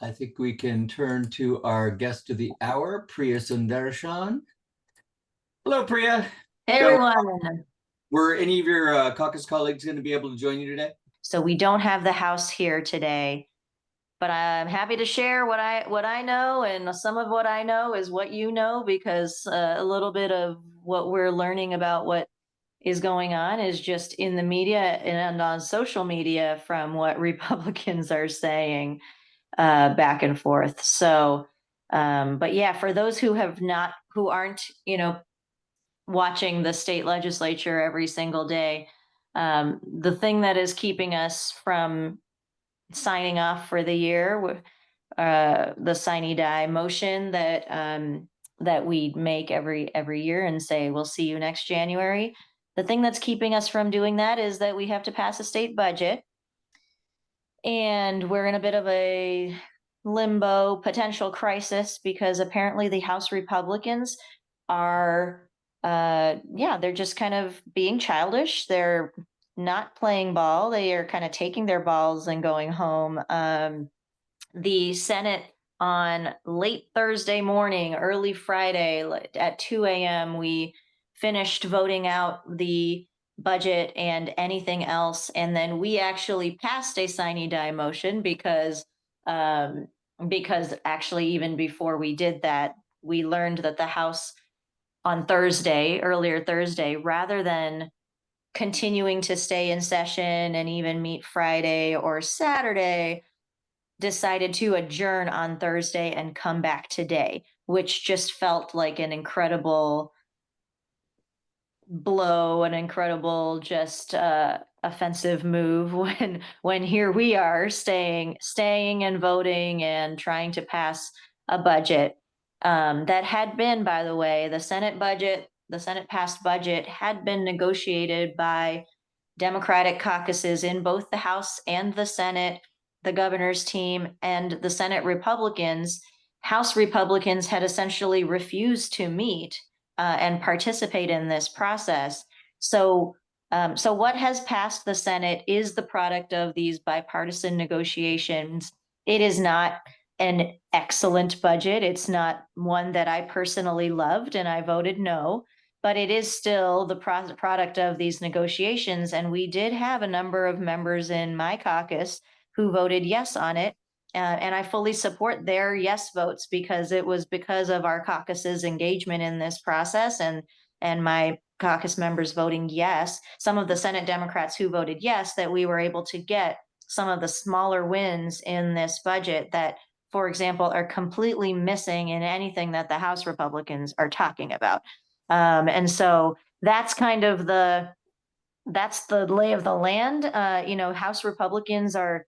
I think we can turn to our guest of the hour, Priya Sundareshan. Hello, Priya. Hey So, everyone. were any of your caucus colleagues going to be able to join you today? So we don't have the house here today, but I'm happy to share what I know, and some of what I know is what you know because a little bit of what we're learning about what is going on is just in the media and on social media from what Republicans are saying back and forth. So, but yeah, for those who aren't, watching the state legislature every single day. The thing that is keeping us from signing off for the year, the sine die motion that we make every year and say we'll see you next January. The thing that's keeping us from doing that is that we have to pass a state budget, and we're in a bit of a limbo potential crisis because apparently the House Republicans are yeah, they're just kind of being childish. They're not playing ball. They are kind of taking their balls and going home. The Senate on late Thursday morning, early Friday at 2 a.m., we finished voting out the budget and anything else. And then we actually passed a sine die motion um, because actually, even before we did that, we learned that the House on Thursday, earlier Thursday, rather than continuing to stay in session and even meet Friday or Saturday, decided to adjourn on Thursday and come back today, which just felt like an incredible blow, an incredible just offensive move when here we are staying and voting and trying to pass a budget that had been, by the way, the Senate passed budget had been negotiated by Democratic caucuses in both the House and the Senate, the governor's team, and the Senate Republicans. House Republicans had essentially refused to meet and participate in this process. So what has passed the Senate is the product of these bipartisan negotiations. It is not an excellent budget. It's not one that I personally loved, and I voted no, but it is still the product of these negotiations. And we did have a number of members in my caucus who voted yes on it. And I fully support their yes votes because it was because of our caucus's engagement in this process and my caucus members voting yes, some of the Senate Democrats who voted yes, that we were able to get some of the smaller wins in this budget that, for example, are completely missing in anything that the House Republicans are talking about. And so that's kind of that's the lay of the land. House Republicans are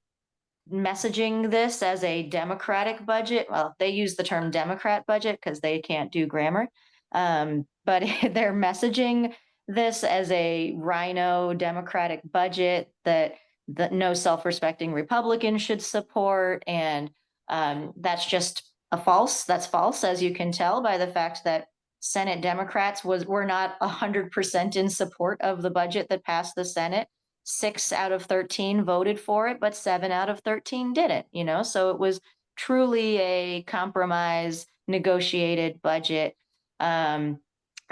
messaging this as a Democratic budget. Well, they use the term Democrat budget because they can't do grammar. But they're messaging this as a rhino Democratic budget that no self-respecting Republican should support. And that's false, as you can tell by the fact that Senate Democrats were not 100% in support of the budget that passed the Senate. 6 out of 13 voted for it, but 7 out of 13 didn't, so it was truly a compromise negotiated budget.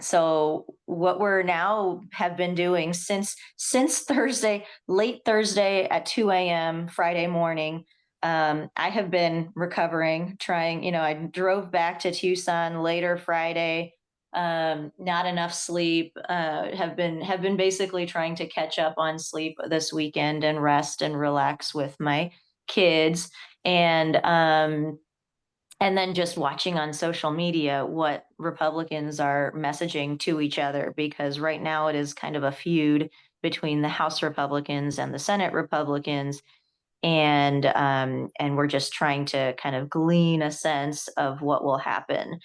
So what we're now have been doing since Thursday, late Thursday at 2 a.m. Friday morning, I have been recovering, trying, I drove back to Tucson later Friday, not enough sleep, have been basically trying to catch up on sleep this weekend and rest and relax with my kids. And then just watching on social media what Republicans are messaging to each other, because right now it is kind of a feud between the House Republicans and the Senate Republicans. And we're just trying to kind of glean a sense of what will happen.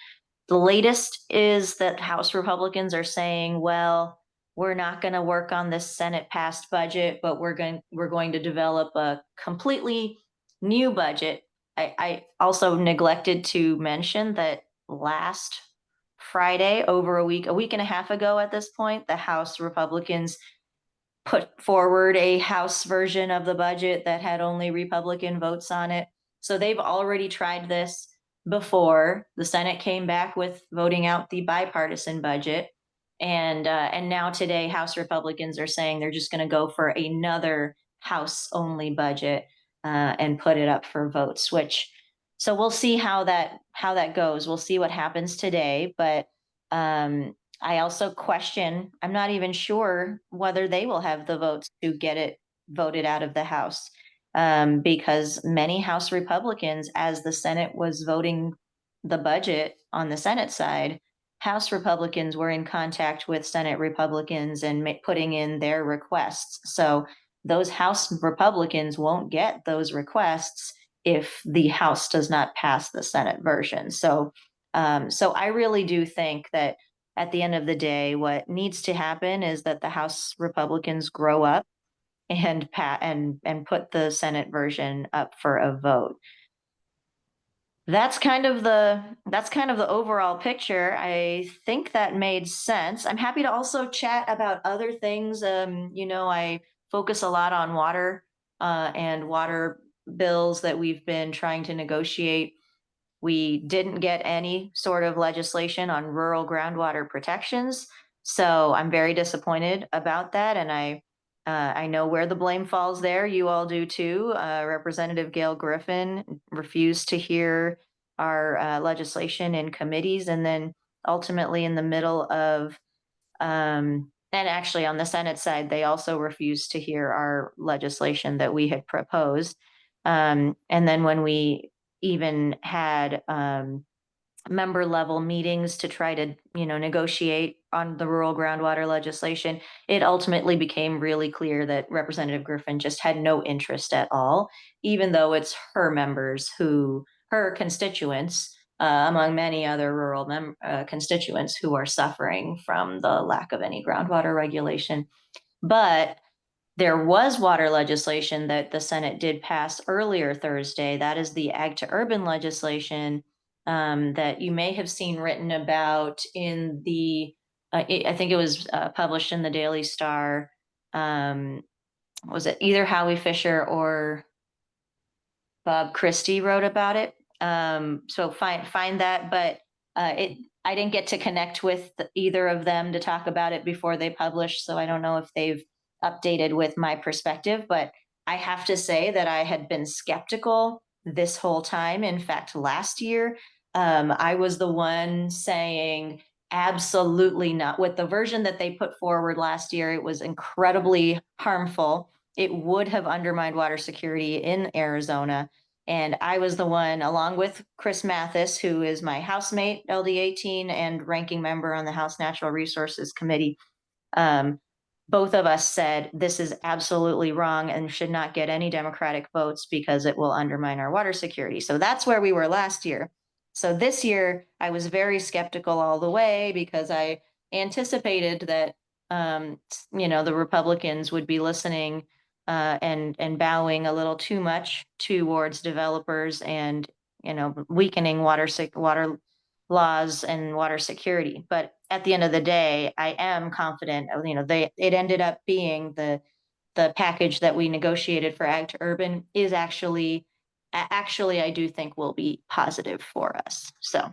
The latest is that House Republicans are saying, well, we're not going to work on this Senate passed budget, but we're going to develop a completely new budget. I also neglected to mention that last Friday, over a week and a half ago at this point, the House Republicans put forward a House version of the budget that had only Republican votes on it. So they've already tried this before. The Senate came back with voting out the bipartisan budget. And now today, House Republicans are saying they're just going to go for another House only budget and put it up for votes. So we'll see how that goes. We'll see what happens today. But I also question. I'm not even sure whether they will have the votes to get it voted out of the House because many House Republicans, as the Senate was voting the budget on the Senate side, House Republicans were in contact with Senate Republicans and putting in their requests. So those House Republicans won't get those requests if the House does not pass the Senate version. So I really do think that at the end of the day, what needs to happen is that the House Republicans grow up and put the Senate version up for a vote. That's kind of the overall picture. I think that made sense. I'm happy to also chat about other things. I focus a lot on water and water bills that we've been trying to negotiate. We didn't get any sort of legislation on rural groundwater protections, so I'm very disappointed about that. And I know where the blame falls there. You all do too. Representative Gail Griffin refused to hear our legislation in committees, and then ultimately in the middle of and actually on the Senate side, they also refused to hear our legislation that we had proposed. And then when we even had member level meetings to try to negotiate on the rural groundwater legislation, it ultimately became really clear that Representative Griffin just had no interest at all, even though it's her members her constituents, among many other rural constituents who are suffering from the lack of any groundwater regulation. But there was water legislation that the Senate did pass earlier Thursday. That is the Ag to Urban legislation that you may have seen written about in I think it was published in the Daily Star. Was it either Howie Fisher or Bob Christie wrote about it? So find that, but I didn't get to connect with either of them to talk about it before they published, so I don't know if they've updated with my perspective, but I have to say that I had been skeptical this whole time. In fact, last year, I was the one saying absolutely not. With the version that they put forward last year, it was incredibly harmful. It would have undermined water security in Arizona. And I was the one, along with Chris Mathis, who is my housemate, LD 18, and ranking member on the House Natural Resources Committee. Both of us said this is absolutely wrong and should not get any Democratic votes because it will undermine our water security. So that's where we were last year. So this year, I was very skeptical all the way because I anticipated that the Republicans would be listening and bowing a little too much towards developers and weakening water laws and water security. But at the end of the day, I am confident. It ended up being the package that we negotiated for Ag to Urban is actually I do think will be positive for us. So.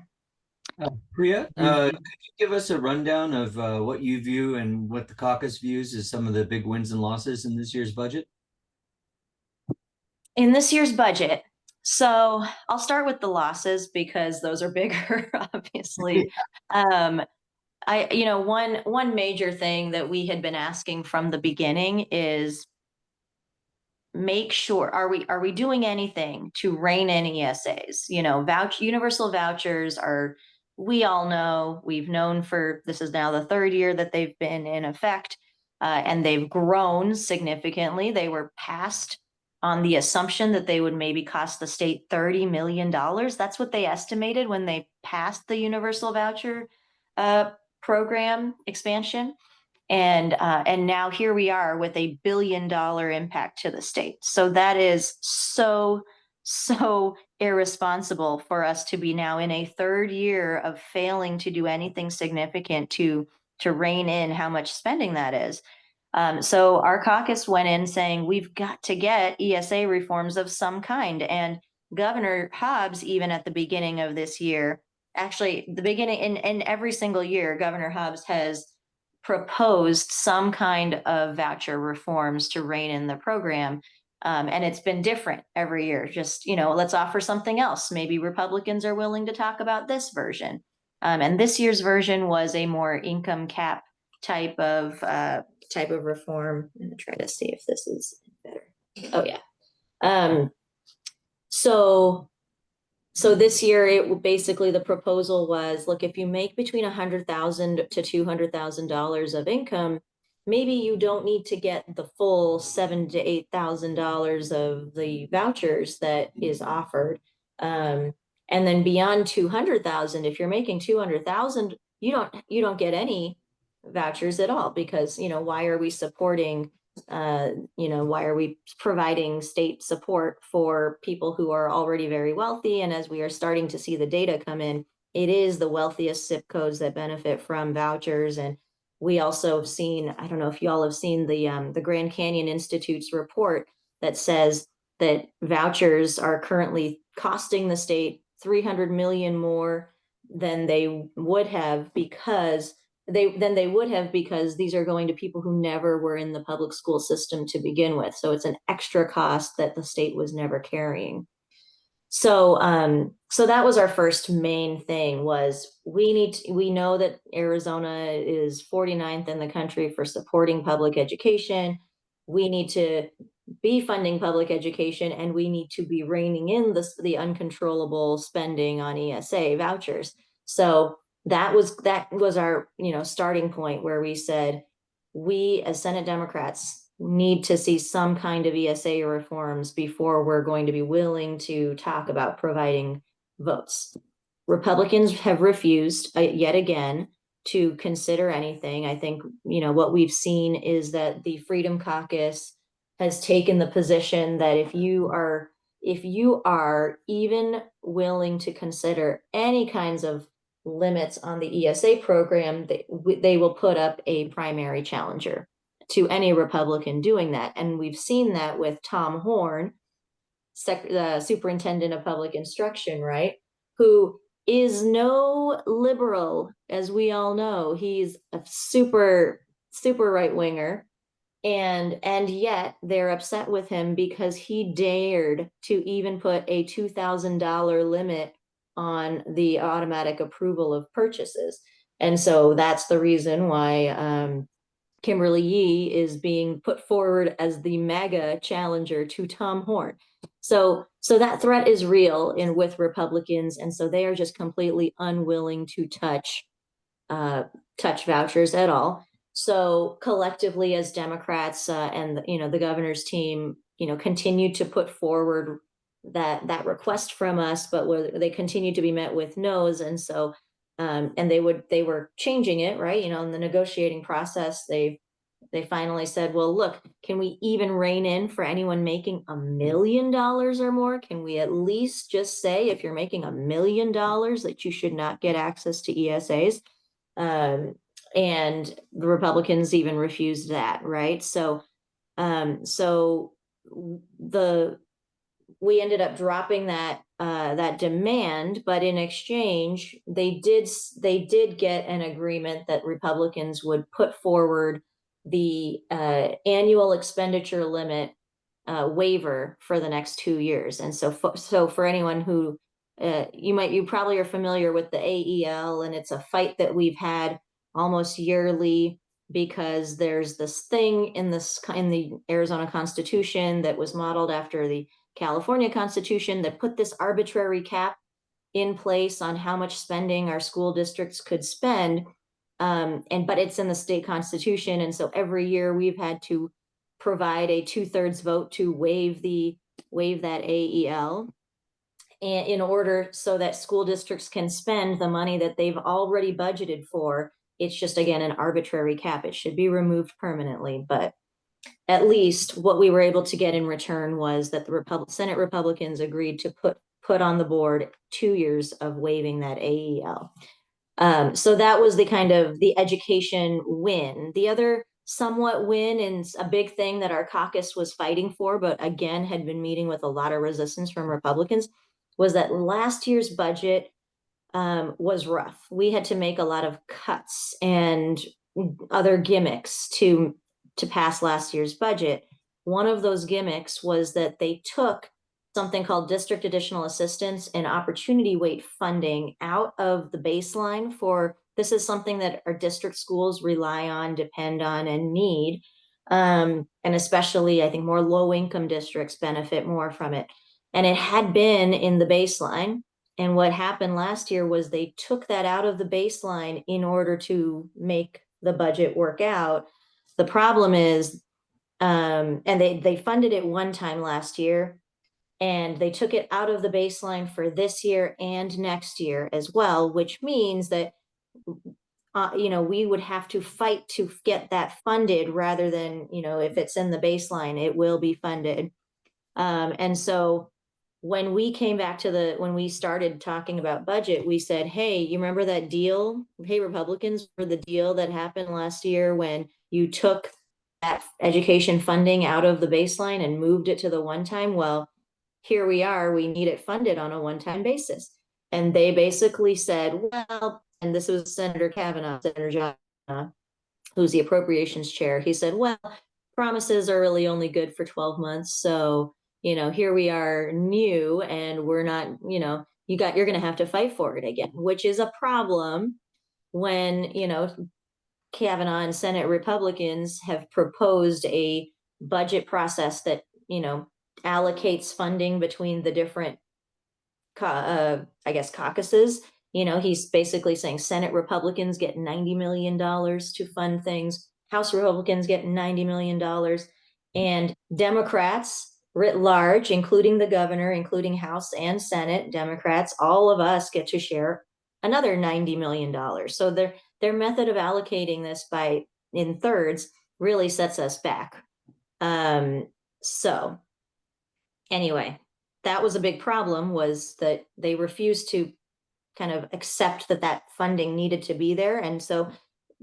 Priya, could you give us a rundown of what you view and what the caucus views as some of the big wins and losses in this year's budget? In this year's budget, so I'll start with the losses because those are bigger, obviously. One major thing that we had been asking from the beginning is make sure are we doing anything to rein in ESAs? Universal vouchers are, we all know, we've known for, this is now the third year that they've been in effect, and they've grown significantly. They were passed on the assumption that they would maybe cost the state $30 million. That's what they estimated when they passed the universal voucher program expansion. And now here we are with $1 billion impact to the state. So that is so irresponsible for us to be now in a third year of failing to do anything significant to rein in how much spending that is. So our caucus went in saying we've got to get ESA reforms of some kind. And Governor Hobbs, even at the beginning of this year, actually the beginning in every single year, Governor Hobbs has proposed some kind of voucher reforms to rein in the program. And it's been different every year. Just, let's offer something else. Maybe Republicans are willing to talk about this version. And this year's version was a more income cap type of reform. I'm gonna try to see if this is better. Oh yeah. So this year, basically the proposal was, look, if you make between $100,000 to $200,000 of income, maybe you don't need to get the full $7,000 to $8,000 of the vouchers that is offered. And then beyond 200,000, if you're making 200,000, you don't get any vouchers at all, because why are we supporting why are we providing state support for people who are already very wealthy? And as we are starting to see the data come in, it is the wealthiest zip codes that benefit from vouchers. And we also have seen, I don't know if you all have seen the Grand Canyon Institute's report that says that vouchers are currently costing the state 300 million more than they would have because these are going to people who never were in the public school system to begin with. So it's an extra cost that the state was never carrying. So that was our first main thing, was we know that Arizona is 49th in the country for supporting public education. We need to be funding public education, and we need to be reining in the uncontrollable spending on ESA vouchers. So that was our starting point, where we said, we as Senate Democrats need to see some kind of ESA reforms before we're going to be willing to talk about providing votes. Republicans have refused yet again to consider anything. I think what we've seen is that the Freedom Caucus has taken the position that if you are even willing to consider any kinds of limits on the ESA program, they will put up a primary challenger to any Republican doing that. And we've seen that with Tom Horn, the superintendent of public instruction, right? Who is no liberal, as we all know. He's a super, super right winger. And yet they're upset with him because he dared to even put a $2,000 limit on the automatic approval of purchases. And so that's the reason why Kimberly Yee is being put forward as the MAGA challenger to Tom Horn. So that threat is real with Republicans, and so they are just completely unwilling to touch vouchers at all. So collectively, as Democrats and the governor's team, continue to put forward that request from us, but they continue to be met with no's. And so and they were changing it, right? In the negotiating process, they finally said, well, look, can we even rein in for anyone making $1 million or more? Can we at least just say, if you're making $1 million, that you should not get access to ESAs? And the Republicans even refused that, right? So we ended up dropping that demand, but in exchange, they did get an agreement that Republicans would put forward the annual expenditure limit waiver for the next 2 years. And so for anyone who you probably are familiar with the AEL, and it's a fight that we've had almost yearly, because there's this thing in the Arizona Constitution that was modeled after the California Constitution that put this arbitrary cap in place on how much spending our school districts could spend. But it's in the state constitution. And so every year we've had to provide a 2/3 vote to waive that AEL, and in order so that school districts can spend the money that they've already budgeted for. It's just, again, an arbitrary cap. It should be removed permanently. But at least what we were able to get in return was that the Senate Republicans agreed to put on the board 2 years of waiving that AEL. So that was the kind of the education win. The other somewhat win and a big thing that our caucus was fighting for, but again, had been meeting with a lot of resistance from Republicans, was that last year's budget was rough. We had to make a lot of cuts and other gimmicks to pass last year's budget. One of those gimmicks was that they took something called district additional assistance and opportunity weight funding out of the baseline for, this is something that our district schools rely on, depend on, and need. And especially, I think more low income districts benefit more from it. And it had been in the baseline. And what happened last year was they took that out of the baseline in order to make the budget work out. The problem is, and they funded it one time last year, and they took it out of the baseline for this year and next year as well, which means that we would have to fight to get that funded rather than, if it's in the baseline, it will be funded. And so when we came back to when we started talking about budget, we said, hey, you remember that deal? Hey, Republicans, for the deal that happened last year when you took that education funding out of the baseline and moved it to the one time? Well, here we are, we need it funded on a one-time basis. And they basically said, well, and this was Senator John, who's the appropriations chair. He said, well, promises are really only good for 12 months. So, here we are new and we're not, you're going to have to fight for it again, which is a problem when, Kavanaugh and Senate Republicans have proposed a budget process that, allocates funding between the different, caucuses. He's basically saying Senate Republicans get $90 million to fund things. House Republicans get $90 million. And Democrats writ large, including the governor, including House and Senate Democrats, all of us get to share another $90 million. So their method of allocating this in thirds really sets us back. So anyway, that was a big problem, was that they refused to kind of accept that funding needed to be there. And so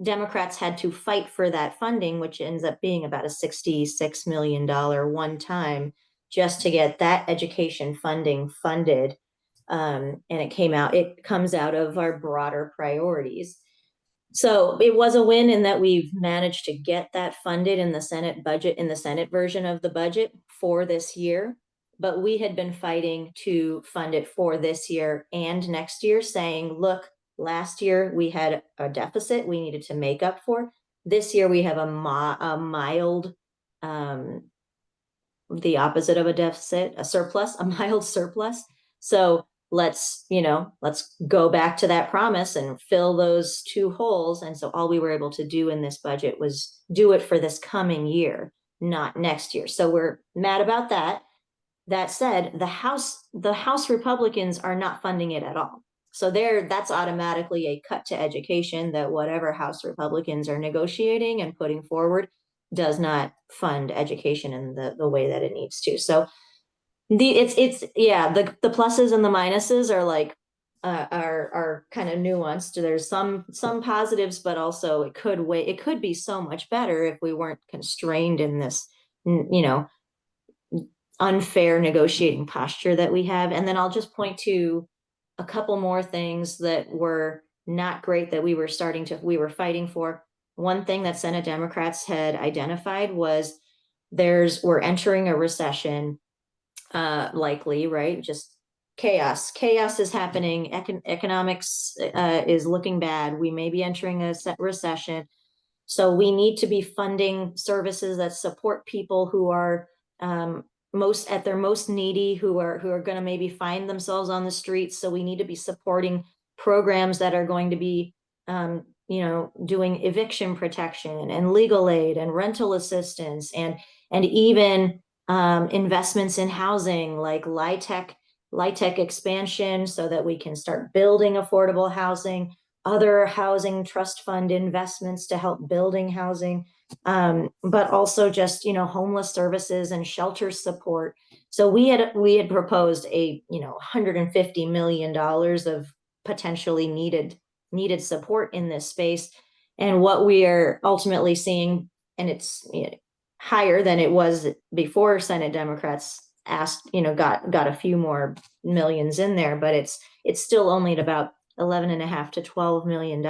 Democrats had to fight for that funding, which ends up being about a $66 million one time, just to get that education funding funded. And it comes out of our broader priorities. So it was a win in that we've managed to get that funded in the Senate budget, in the Senate version of the budget for this year. But we had been fighting to fund it for this year and next year, saying, look, last year we had a deficit we needed to make up for. This year we have a mild, the opposite of a deficit, a mild surplus. So let's go back to that promise and fill those two holes. And so all we were able to do in this budget was do it for this coming year, not next year. So we're mad about that. That said, the House Republicans are not funding it at all. So that's automatically a cut to education, that whatever House Republicans are negotiating and putting forward does not fund education in the way that it needs to. So the pluses and the minuses are like are kind of nuanced. There's some positives, but also it could be so much better if we weren't constrained in this, unfair negotiating posture that we have. And then I'll just point to a couple more things that were not great that we were fighting for. One thing that Senate Democrats had identified was we're entering a recession, likely, right? Just chaos is happening. Economics is looking bad. We may be entering a recession. So we need to be funding services that support people who are most needy, who are going to maybe find themselves on the streets. So we need to be supporting programs that are going to be doing eviction protection and legal aid and rental assistance and even investments in housing, like LIHTC expansion, so that we can start building affordable housing, other housing trust fund investments to help building housing, but also just, homeless services and shelter support. So we had proposed $150 million of potentially needed support in this space. And what we are ultimately seeing it's higher than it was before Senate Democrats asked, got a few more millions in there, but it's still only at about 11.5 to $12 million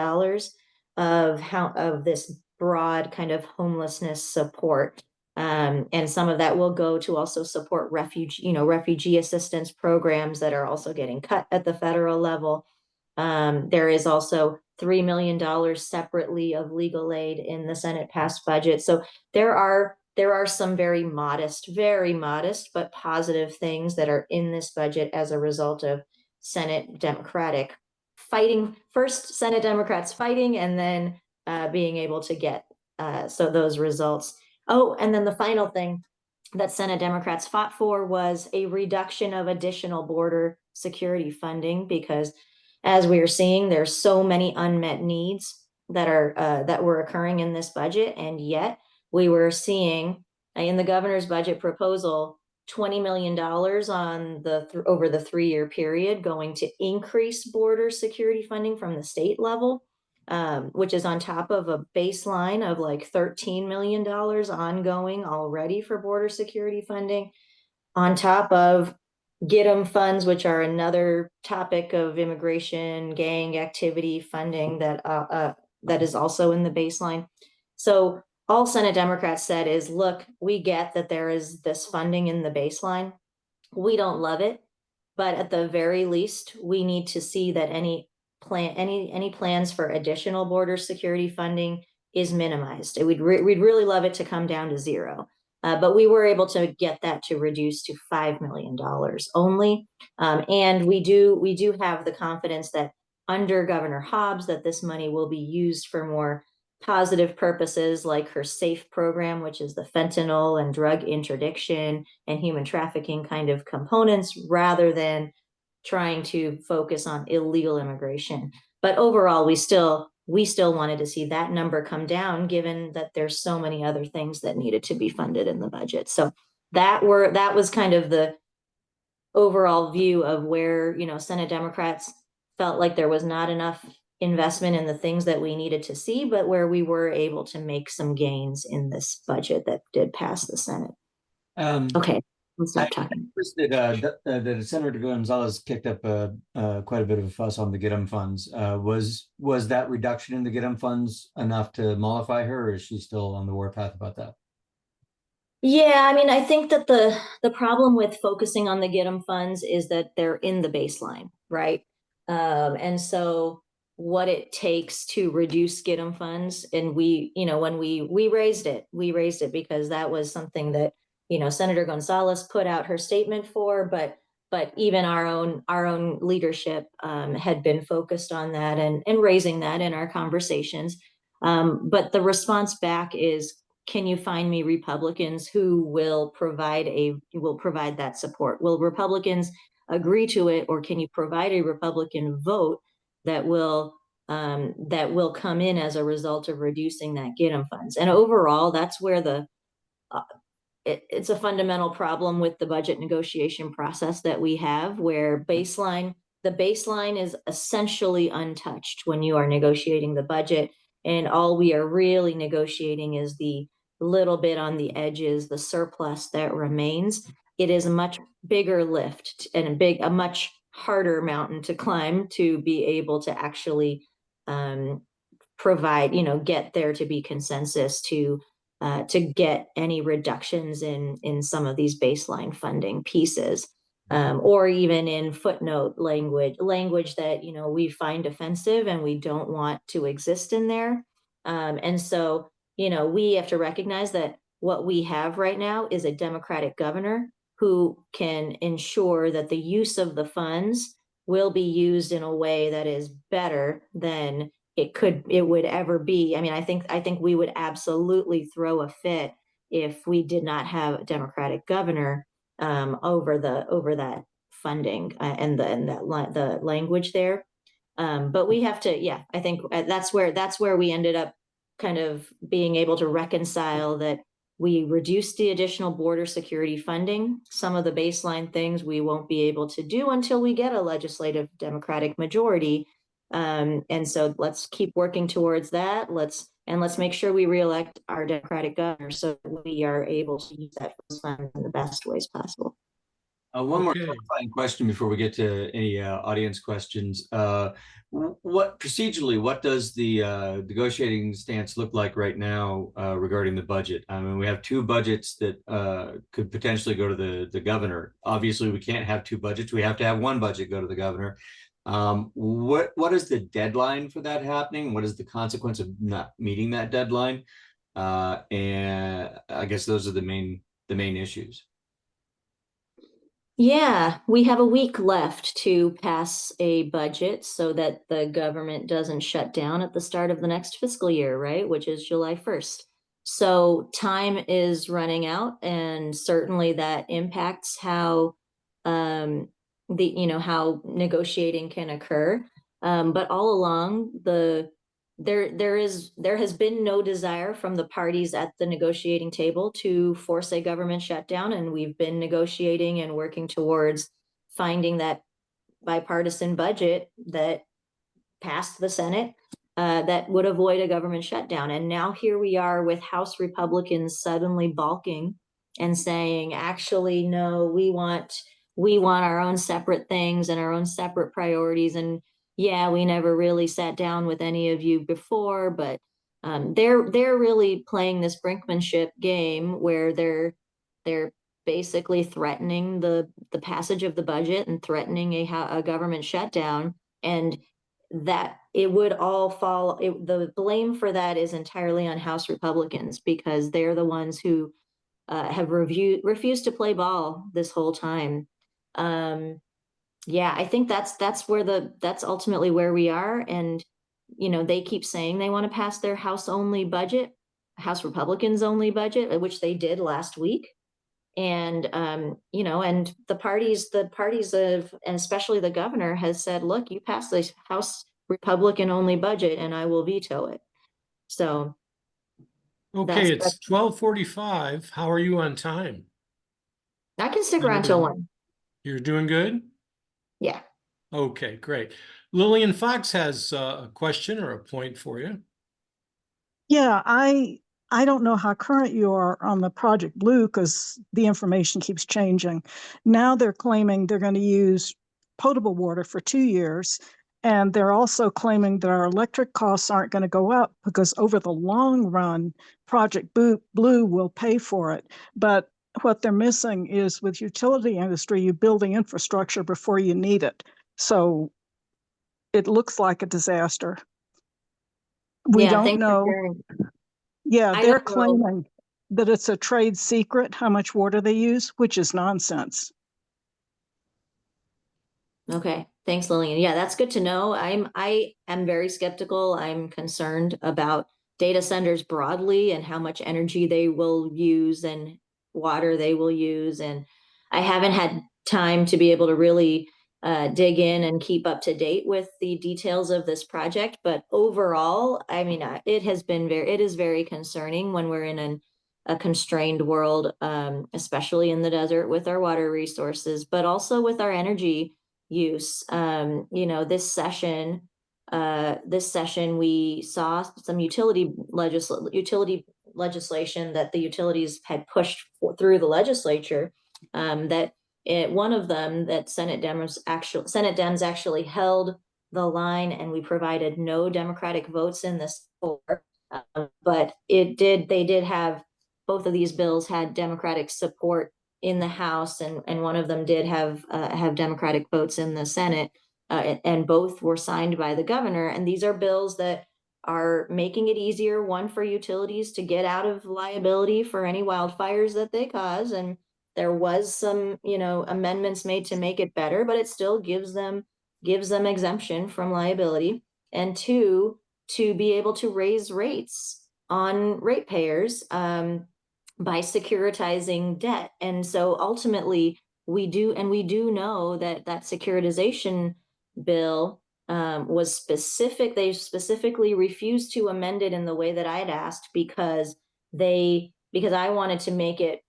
of this broad kind of homelessness support. And some of that will go to also support refugee assistance programs that are also getting cut at the federal level. There is also $3 million separately of legal aid in the Senate passed budget. So there are some very modest, but positive things that are in this budget as a result of Senate Democratic fighting, first Senate Democrats fighting, and then being able to get so those results. Oh, and then the final thing that Senate Democrats fought for was a reduction of additional border security funding, because as we are seeing, there's so many unmet needs that were occurring in this budget, and yet we were seeing in the governor's budget proposal $20 million on over the 3-year period going to increase border security funding from the state level, which is on top of a baseline of like $13 million ongoing already for border security funding, on top of get 'em funds, which are another topic of immigration gang activity funding that is also in the baseline. So all Senate Democrats said is, look, we get that there is this funding in the baseline. We don't love it, but at the very least, we need to see that any plans for additional border security funding is minimized. We'd really love it to come down to zero. But we were able to get that to reduce to $5 million only. And we do have the confidence that under Governor Hobbs, that this money will be used for more positive purposes, like her SAFE program, which is the fentanyl and drug interdiction and human trafficking kind of components, rather than trying to focus on illegal immigration. But overall, we still wanted to see that number come down, given that there's so many other things that needed to be funded in the budget. So that was kind of the overall view of where, Senate Democrats felt like there was not enough investment in the things that we needed to see, but where we were able to make some gains in this budget that did pass the Senate. Okay, let's stop talking. That Senator Gonzalez kicked up quite a bit of a fuss on the get 'em funds. Was that reduction in the get 'em funds enough to mollify her, or is she still on the warpath about that? Yeah, I mean, I think that the problem with focusing on the get 'em funds is that they're in the baseline, right? And so what it takes to reduce get 'em funds, and when we raised it because that was something that Senator Gonzalez put out her statement for, but even our own leadership had been focused on that and raising that in our conversations. But the response back is, can you find me Republicans who will provide that support? Will Republicans agree to it, or can you provide a Republican vote that will come in as a result of reducing that get 'em funds? And overall, that's where it's a fundamental problem with the budget negotiation process that we have, where the baseline is essentially untouched when you are negotiating the budget, and all we are really negotiating is the little bit on the edges, the surplus that remains. It is a much bigger lift and a much harder mountain to climb to be able to actually provide, get there to be consensus to get any reductions in some of these baseline funding pieces, or even in footnote language that we find offensive and we don't want to exist in there. And so we have to recognize that what we have right now is a Democratic governor who can ensure that the use of the funds will be used in a way that is better than it would ever be. I mean, I think we would absolutely throw a fit if we did not have a Democratic governor over that funding and the language there. But we have to, yeah, I think that's where we ended up kind of being able to reconcile that we reduced the additional border security funding. Some of the baseline things we won't be able to do until we get a legislative Democratic majority. And so let's keep working towards that. Let's and let's make sure we reelect our Democratic governor so that we are able to use that fund in the best ways possible. One more Okay. clarifying question before we get to any audience questions. What procedurally, what does the negotiating stance look like right now regarding the budget? I mean, we have two budgets that could potentially go to the governor. Obviously, we can't have two budgets. We have to have one budget go to the governor. What is the deadline for that happening? What is the consequence of not meeting that deadline? And I guess those are the main issues. Yeah, we have a week left to pass a budget so that the government doesn't shut down at the start of the next fiscal year, right? Which is July 1st. So time is running out, and certainly that impacts how how negotiating can occur. But all along there has been no desire from the parties at the negotiating table to force a government shutdown, and we've been negotiating and working towards finding that bipartisan budget that passed the Senate that would avoid a government shutdown. And now here we are with House Republicans suddenly balking and saying, actually, no, we want our own separate things and our own separate priorities. And yeah, we never really sat down with any of you before, but they're really playing this brinkmanship game where they're basically threatening the passage of the budget and threatening a government shutdown, and that it would all the blame for that is entirely on House Republicans, because they're the ones who have refused to play ball this whole time. Yeah, I think that's ultimately where we are. And they keep saying they want to pass their House Republicans only budget, which they did last week. And and the parties of, and especially the governor, has said, look, you pass this House Republican only budget and I will veto it. So okay, it's 12:45. How are you on time? I can stick around till 1. You're doing good? Yeah. Okay, great. Lillian Fox has a question or a point for you. Yeah, I don't know how current you are on the Project Blue because the information keeps changing. Now they're claiming they're going to use potable water for 2 years, and they're also claiming that our electric costs aren't going to go up because over the long run, Project Blue will pay for it. But what they're missing is, with utility industry, you build the infrastructure before you need it. So it looks like a disaster. We don't know. Yeah, they're claiming that it's a trade secret how much water they use, which is nonsense. Okay, thanks, Lillian. Yeah, that's good to know. I am very skeptical. I'm concerned about data centers broadly and how much energy they will use and water they will use. And I haven't had time to be able to really dig in and keep up to date with the details of this project. But overall, I mean, it is very concerning when we're in a constrained world, especially in the desert with our water resources, but also with our energy use. This session we saw some utility legislation that the utilities had pushed through the legislature, one of them that Senate Dems actually held the line, and we provided no Democratic votes in this floor, but they did have, both of these bills had Democratic support in the House, and one of them did have Democratic votes in the Senate, and both were signed by the governor. And these are bills that are making it easier, one, for utilities to get out of liability for any wildfires that they cause. And there was some, amendments made to make it better, but it still gives them exemption from liability. And two, to be able to raise rates on ratepayers by securitizing debt. And so ultimately we do know that securitization bill was specific. They specifically refused to amend it in the way that I had asked, because I wanted to make it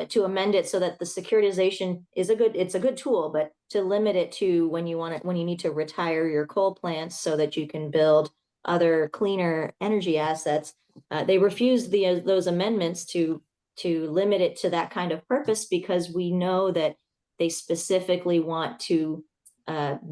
to amend it so that the securitization is it's a good tool, but to limit it to when you need to retire your coal plants so that you can build other cleaner energy assets, they refused those amendments to limit it to that kind of purpose, because we know that they specifically want to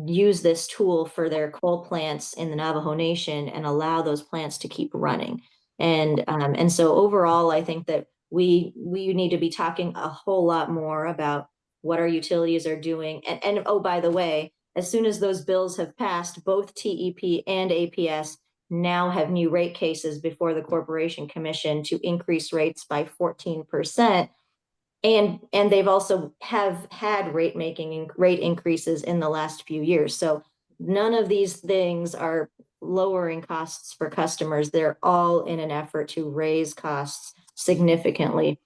use this tool for their coal plants in the Navajo Nation and allow those plants to keep running. And so overall, I think that we need to be talking a whole lot more about what our utilities are doing. And oh, by the way, as soon as those bills have passed, both TEP and APS now have new rate cases before the Corporation Commission to increase rates by 14%. And they've also have had rate increases in the last few years. So none of these things are lowering costs for customers. They're all in an effort to raise costs significantly.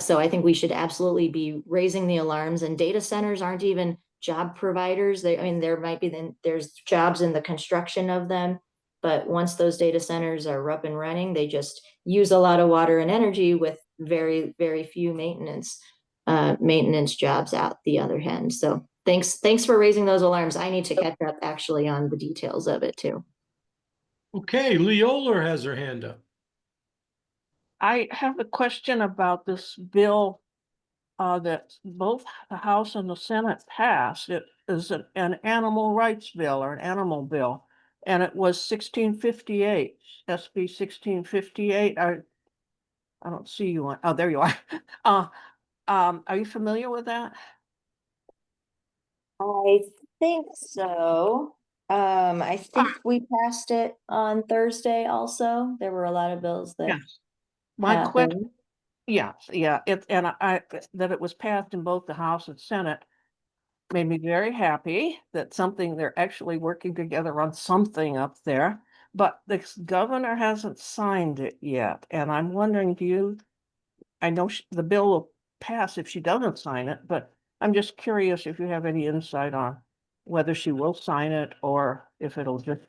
So I think we should absolutely be raising the alarms, and data centers aren't even job providers. I mean, there's jobs in the construction of them, but once those data centers are up and running, they just use a lot of water and energy with very, very few maintenance jobs out the other end. So thanks for raising those alarms. I need to catch up actually on the details of it too. Okay, Oler has her hand up. I have a question about this bill that both the House and the Senate passed. It is an animal rights bill, or an animal bill, and it was 1658, SB 1658. I don't see you on. Oh, there you are. Are you familiar with that? I think so. I think we passed it on Thursday also. There were a lot of bills that Yes. My question. happened. Yeah, that it was passed in both the House and Senate made me very happy that they're actually working together on something up there, but the governor hasn't signed it yet. And I'm wondering, I know the bill will pass if she doesn't sign it, but I'm just curious if you have any insight on whether she will sign it or if it'll just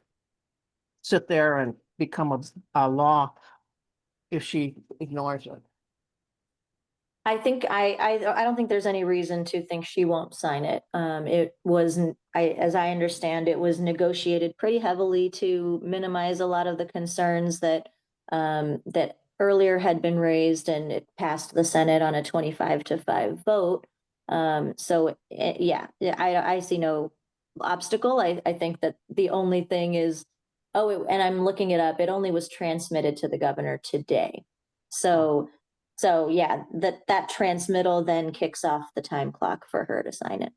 sit there and become a law if she ignores it. I think I don't think there's any reason to think she won't sign it. It wasn't, as I understand, it was negotiated pretty heavily to minimize a lot of the concerns that that earlier had been raised, and it passed the Senate on a 25-5 vote. So yeah, I see no obstacle. I think that the only thing is, and I'm looking it up, it only was transmitted to the governor today. So yeah, that transmittal then kicks off the time clock for her to sign it.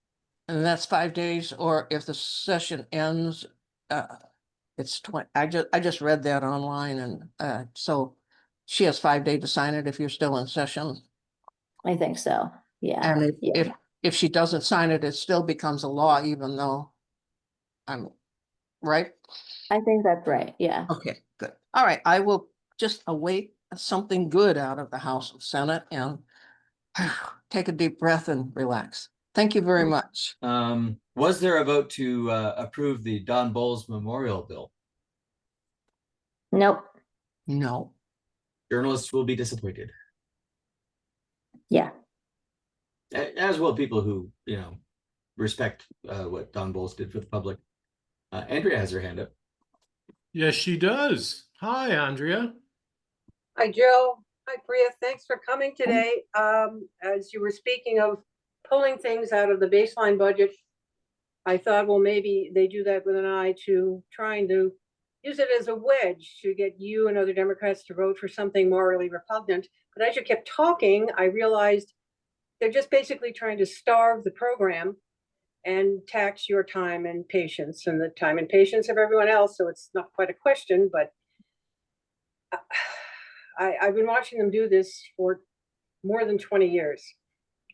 And that's 5 days, or if the session ends, it's 20. I just read that online, and so she has 5 days to sign it if you're still in session. I think so. Yeah. And yeah. if she doesn't sign it, it still becomes a law, even though I'm right. I think that's right. Yeah. Okay, good. All right, I will just await something good out of the House and Senate and take a deep breath and relax. Thank you very much. Was there a vote to approve the Don Bowles Memorial Bill? Nope. No. Journalists will be disappointed, Yeah. as will people who, respect what Don Bowles did for the public. Andrea has her hand up. Yes, she does. Hi, Andrea. Hi, Joe. Hi, Priya. Thanks for coming today. As you were speaking of pulling things out of the baseline budget, I thought, well, maybe they do that with an eye to trying to use it as a wedge to get you and other Democrats to vote for something morally repugnant. But as you kept talking, I realized they're just basically trying to starve the program and tax your time and patience and the time and patience of everyone else. So it's not quite a question, but I've been watching them do this for more than 20 years,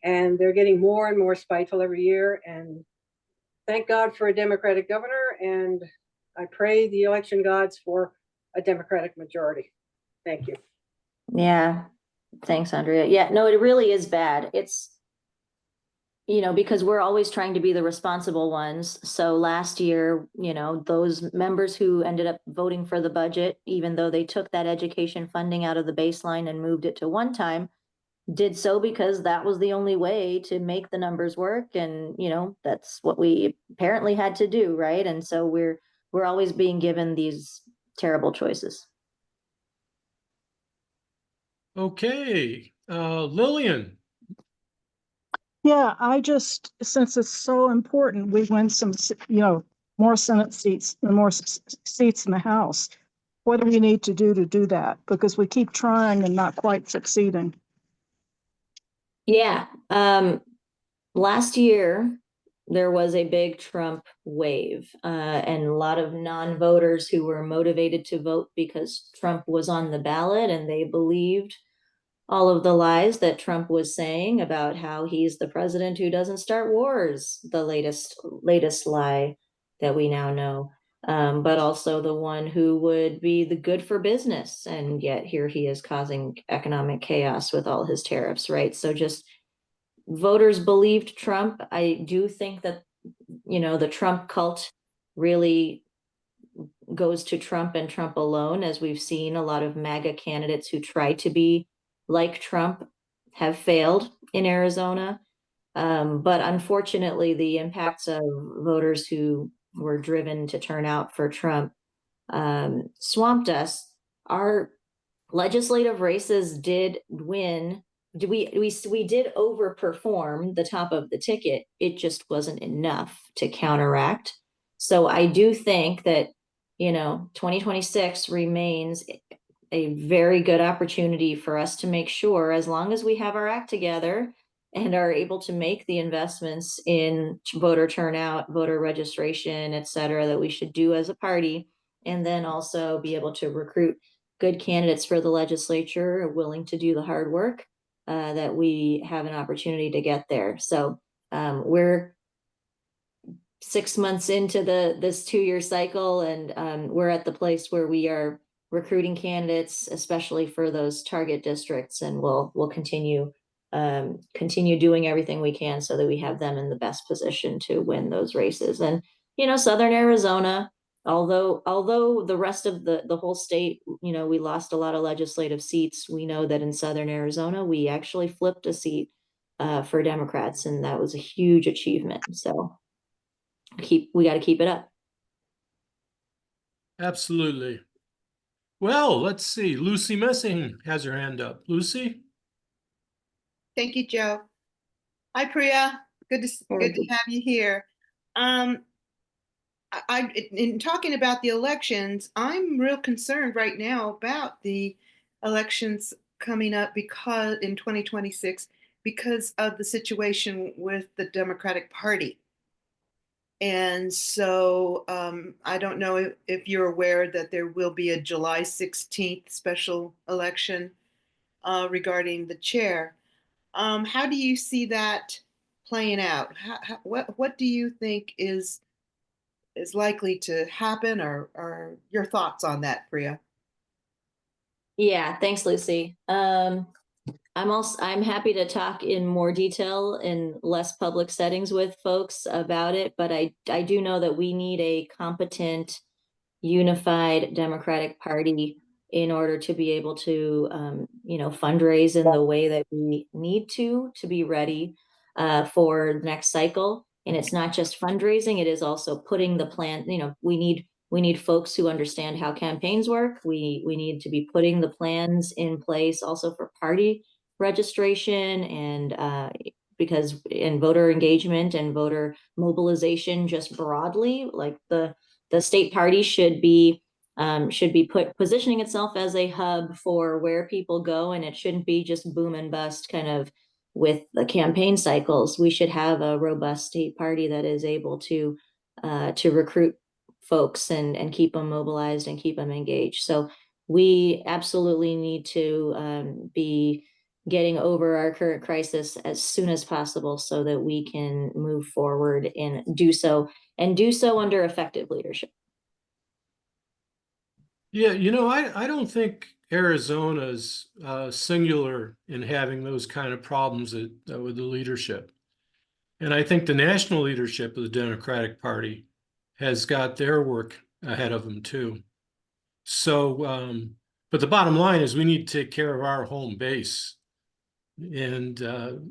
and they're getting more and more spiteful every year. And thank God for a Democratic governor, and I pray the election gods for a Democratic majority. Thank you. Yeah. Thanks, Andrea. Yeah, no, it really is bad. It's, because we're always trying to be the responsible ones. So last year, those members who ended up voting for the budget, even though they took that education funding out of the baseline and moved it to one time, did so because that was the only way to make the numbers work. And, that's what we apparently had to do, right? And so we're always being given these terrible choices. Okay, Lillian. Yeah, I just, since it's so important, we win some, more Senate seats and more seats in the House. What do we need to do that? Because we keep trying and not quite succeeding. Yeah, last year there was a big Trump wave, and a lot of non-voters who were motivated to vote because Trump was on the ballot and they believed all of the lies that Trump was saying about how he's the president who doesn't start wars, the latest lie that we now know. But also the one who would be the good for business, and yet here he is causing economic chaos with all his tariffs, right? So just voters believed Trump. I do think that, the Trump cult really goes to Trump and Trump alone, as we've seen a lot of MAGA candidates who try to be like Trump have failed in Arizona. But unfortunately, the impacts of voters who were driven to turn out for Trump swamped us. Our legislative races did win. We did overperform the top of the ticket. It just wasn't enough to counteract. So I do think that, 2026 remains a very good opportunity for us to make sure, as long as we have our act together and are able to make the investments in voter turnout, voter registration, et cetera, that we should do as a party, and then also be able to recruit good candidates for the legislature, willing to do the hard work, that we have an opportunity to get there. So we're 6 months into this 2-year cycle, and we're at the place where we are recruiting candidates, especially for those target districts, and we'll continue doing everything we can so that we have them in the best position to win those races. And Southern Arizona, although the rest of the whole state, we lost a lot of legislative seats, we know that in Southern Arizona we actually flipped a seat for Democrats, and that was a huge achievement. So we got to keep it up. Absolutely. Well, let's see. Luci Messing has her hand up. Luci? Thank you, Joe. Hi, Priya. Good to have you here. In talking about the elections, I'm real concerned right now about the elections coming up because in 2026 because of the situation with the Democratic Party. And so I don't know if you're aware that there will be a July 16th special election regarding the chair. How do you see that playing out? What do you think is likely to happen, or your thoughts on that, Priya? Yeah, thanks, Lucy. I'm happy to talk in more detail in less public settings with folks about it, but I do know that we need a competent, unified Democratic Party in order to be able to fundraise in the way that we need to be ready for the next cycle. And it's not just fundraising, it is also putting the plan. We need folks who understand how campaigns work. We need to be putting the plans in place also for party registration, and because in voter engagement and voter mobilization just broadly, like the state party should be positioning itself as a hub for where people go, and it shouldn't be just boom and bust kind of with the campaign cycles. We should have a robust state party that is able to recruit folks and keep them mobilized and keep them engaged. So we absolutely need to be getting over our current crisis as soon as possible so that we can move forward and do so under effective leadership. Yeah, I don't think Arizona's singular in having those kind of problems with the leadership. And I think the national leadership of the Democratic Party has got their work ahead of them too. So, but the bottom line is we need to take care of our home base. And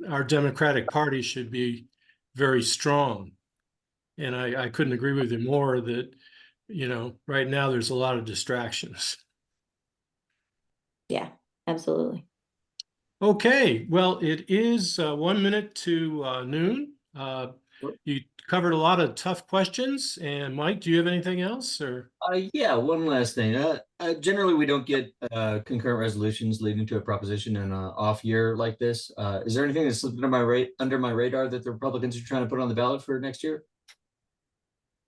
our Democratic Party should be very strong. And I couldn't agree with you more that, right now there's a lot of distractions. Yeah, absolutely. Okay, well, it is 1 minute to noon. You covered a lot of tough questions. And Mike, do you have anything else or? Yeah, one last thing. Generally, we don't get concurrent resolutions leading to a proposition in an off year like this. Is there anything that's slipped under my radar that the Republicans are trying to put on the ballot for next year?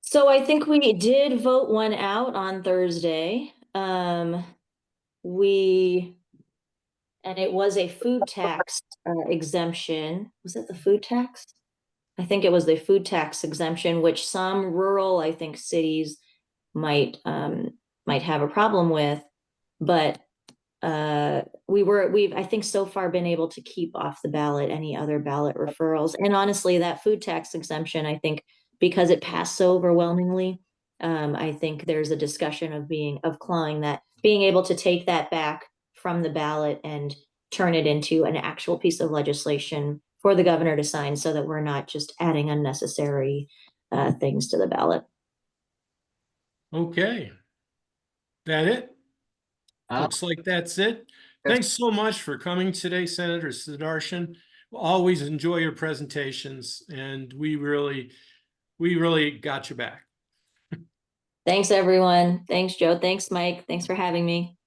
So I think we did vote one out on Thursday. And it was a food tax exemption. Was it the food tax? I think it was the food tax exemption, which some rural, I think, cities might have a problem with. But we've, I think, so far been able to keep off the ballot any other ballot referrals. And honestly, that food tax exemption, I think, because it passed so overwhelmingly, I think there's a discussion of clawing that, being able to take that back from the ballot and turn it into an actual piece of legislation for the governor to sign, so that we're not just adding unnecessary things to the ballot. Okay. That it? Looks like that's it. Thanks so much for coming today, Senator Sundareshan. We'll always enjoy your presentations, and we really got your back. Thanks, everyone. Thanks, Joe. Thanks, Mike. Thanks for having me.